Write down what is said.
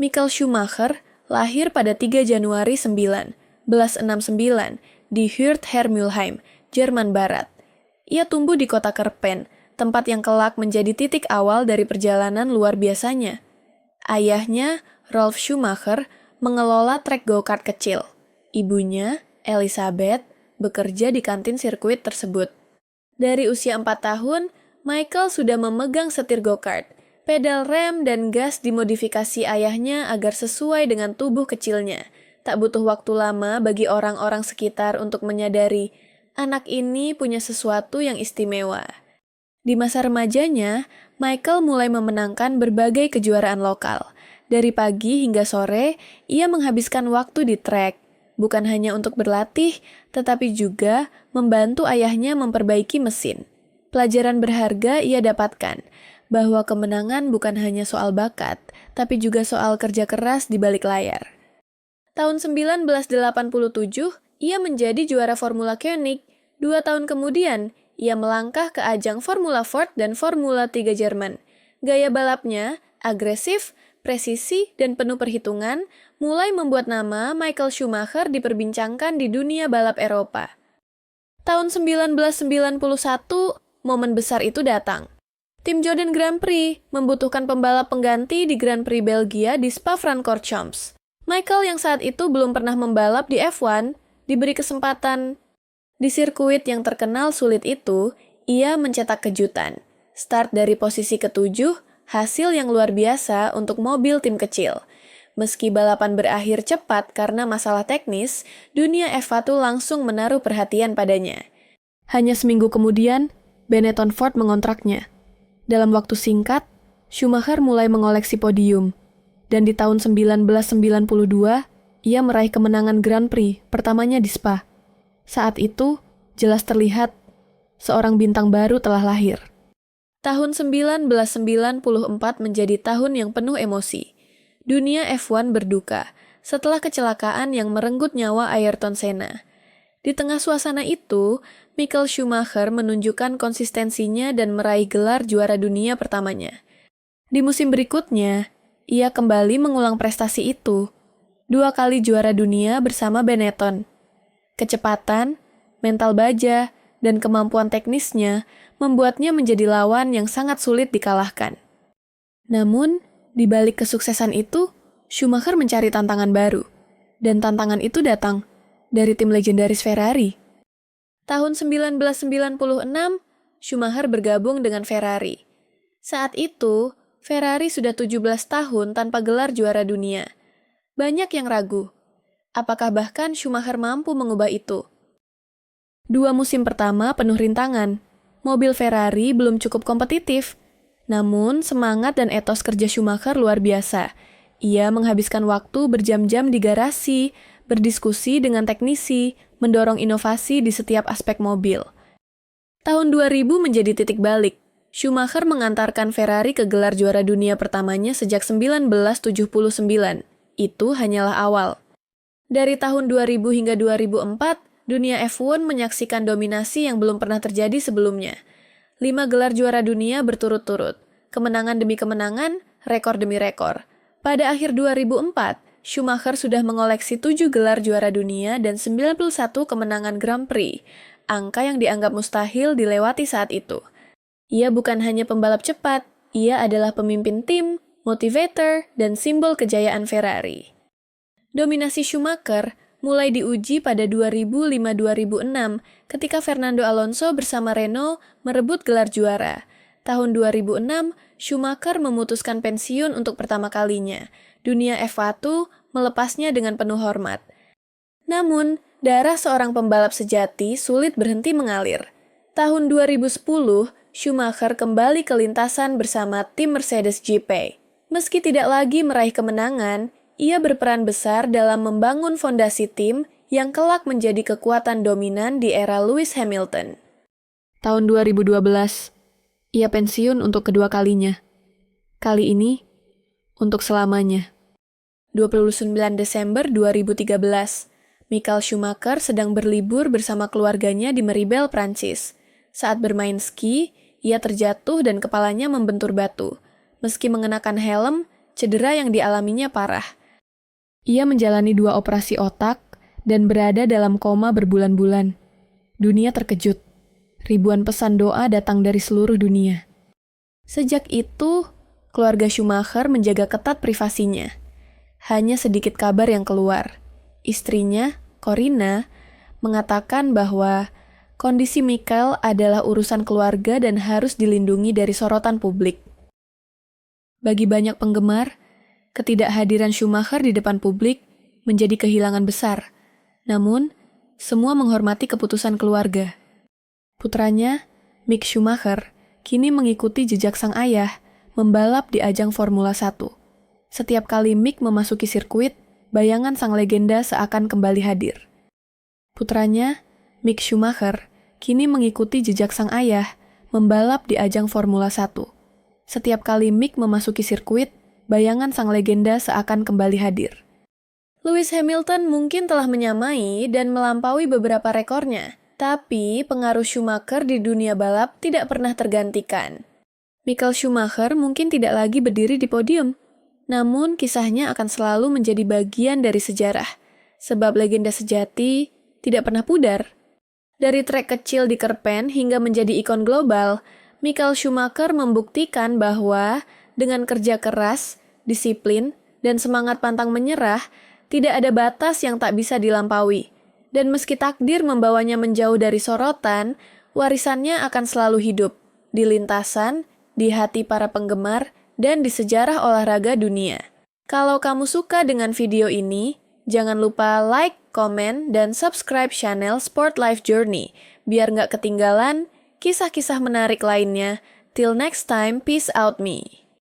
Michael Schumacher lahir pada 3 Januari 1969 di Hürth-Hermülheim, Jerman Barat. Ia tumbuh di kota Kerpen, tempat yang kelak menjadi titik awal dari perjalanan luar biasanya. Ayahnya, Rolf Schumacher, mengelola trek go-kart kecil. Ibunya, Elisabeth, bekerja di kantin sirkuit tersebut. Dari usia 4 tahun, Michael sudah memegang setir go-kart. Pedal rem dan gas dimodifikasi ayahnya agar sesuai dengan tubuh kecilnya. Tak butuh waktu lama bagi orang-orang sekitar untuk menyadari anak ini punya sesuatu yang istimewa. Di masa remajanya, Michael mulai memenangkan berbagai kejuaraan lokal. Dari pagi hingga sore, ia menghabiskan waktu di trek. Bukan hanya untuk berlatih, tetapi juga membantu ayahnya memperbaiki mesin. Pelajaran berharga ia dapatkan, bahwa kemenangan bukan hanya soal bakat, tapi juga soal kerja keras di balik layar. Tahun 1987, ia menjadi juara Formula Koenig. 2 tahun kemudian, ia melangkah ke ajang Formula Ford dan Formula 3 Jerman. Gaya balapnya, agresif, presisi, dan penuh perhitungan, mulai membuat nama Michael Schumacher diperbincangkan di dunia balap Eropa. Tahun 1991, momen besar itu datang. Tim Jordan Grand Prix membutuhkan pembalap pengganti di Grand Prix Belgia di Spa-Francorchamps. Michael yang saat itu belum pernah membalap di F1, diberi kesempatan. Di sirkuit yang terkenal sulit itu, ia mencetak kejutan. Start dari posisi ke-7, hasil yang luar biasa untuk mobil tim kecil. Meski balapan berakhir cepat karena masalah teknis, dunia F1 langsung menaruh perhatian padanya. Hanya seminggu kemudian, Benetton Ford mengontraknya. Dalam waktu singkat, Schumacher mulai mengoleksi podium. Dan di tahun 1992, ia meraih kemenangan Grand Prix pertamanya di Spa. Saat itu, jelas terlihat seorang bintang baru telah lahir. Tahun 1994 menjadi tahun yang penuh emosi. Dunia F1 berduka setelah kecelakaan yang merenggut nyawa Ayrton Senna. Di tengah suasana itu, Michael Schumacher menunjukkan konsistensinya dan meraih gelar juara dunia pertamanya. Di musim berikutnya, ia kembali mengulang prestasi itu. 2 kali juara dunia bersama Benetton. Kecepatan, mental baja, dan kemampuan teknisnya membuatnya menjadi lawan yang sangat sulit dikalahkan. Namun, di balik kesuksesan itu, Schumacher mencari tantangan baru. Dan tantangan itu datang dari tim legendaris Ferrari. Tahun 1996, Schumacher bergabung dengan Ferrari. Saat itu, Ferrari sudah 17 tahun tanpa gelar juara dunia. Banyak yang ragu, apakah bahkan Schumacher mampu mengubah itu? 2 musim pertama penuh rintangan. Mobil Ferrari belum cukup kompetitif. Namun, semangat dan etos kerja Schumacher luar biasa. Ia menghabiskan waktu berjam-jam di garasi, berdiskusi dengan teknisi, mendorong inovasi di setiap aspek mobil. Tahun 2000 menjadi titik balik. Schumacher mengantarkan Ferrari ke gelar juara dunia pertamanya sejak 1979. Itu hanyalah awal. Dari tahun 2000 hingga 2004, dunia F1 menyaksikan dominasi yang belum pernah terjadi sebelumnya. 5 gelar juara dunia berturut-turut. Kemenangan demi kemenangan, rekor demi rekor. Pada akhir 2004, Schumacher sudah mengoleksi 7 gelar juara dunia dan 91 kemenangan Grand Prix, angka yang dianggap mustahil dilewati saat itu. Ia bukan hanya pembalap cepat, ia adalah pemimpin tim, motivator, dan simbol kejayaan Ferrari. Dominasi Schumacher mulai diuji pada 2005-2006 ketika Fernando Alonso bersama Renault merebut gelar juara. Tahun 2006, Schumacher memutuskan pensiun untuk pertama kalinya. Dunia F1 melepasnya dengan penuh hormat. Namun, darah seorang pembalap sejati sulit berhenti mengalir. Tahun 2010, Schumacher kembali ke lintasan bersama tim Mercedes GP. Meski tidak lagi meraih kemenangan, ia berperan besar dalam membangun fondasi tim yang kelak menjadi kekuatan dominan di era Lewis Hamilton. Tahun 2012, ia pensiun untuk kedua kalinya. Kali ini, untuk selamanya. 29 Desember 2013, Michael Schumacher sedang berlibur bersama keluarganya di Meribel, Prancis. Saat bermain ski, ia terjatuh dan kepalanya membentur batu. Meski mengenakan helm, cedera yang dialaminya parah. Ia menjalani 2 operasi otak dan berada dalam koma berbulan-bulan. Dunia terkejut. Ribuan pesan doa datang dari seluruh dunia. Sejak itu, keluarga Schumacher menjaga ketat privasinya. Hanya sedikit kabar yang keluar. Istrinya, Corina, mengatakan bahwa kondisi Michael adalah urusan keluarga dan harus dilindungi dari sorotan publik. Bagi banyak penggemar, ketidakhadiran Schumacher di depan publik menjadi kehilangan besar. Namun, semua menghormati keputusan keluarga. Putranya, Mick Schumacher, kini mengikuti jejak sang ayah, membalap di ajang Formula 1. Setiap kali Mick memasuki sirkuit, bayangan sang legenda seakan kembali hadir. Putranya, Mick Schumacher, kini mengikuti jejak sang ayah, membalap di ajang Formula 1. Setiap kali Mick memasuki sirkuit, bayangan sang legenda seakan kembali hadir. Lewis Hamilton mungkin telah menyamai dan melampaui beberapa rekornya, tapi pengaruh Schumacher di dunia balap tidak pernah tergantikan. Michael Schumacher mungkin tidak lagi berdiri di podium, namun kisahnya akan selalu menjadi bagian dari sejarah, sebab legenda sejati tidak pernah pudar. Dari trek kecil di Kerpen hingga menjadi ikon global, Michael Schumacher membuktikan bahwa dengan kerja keras, disiplin, dan semangat pantang menyerah, tidak ada batas yang tak bisa dilampaui. Dan meski takdir membawanya menjauh dari sorotan, warisannya akan selalu hidup di lintasan, di hati para penggemar, dan di sejarah olahraga dunia. Kalau kamu suka dengan video ini, jangan lupa like, komen, dan subscribe channel Sport Life Journey, biar nggak ketinggalan kisah-kisah menarik lainnya. Till next time, peace out me.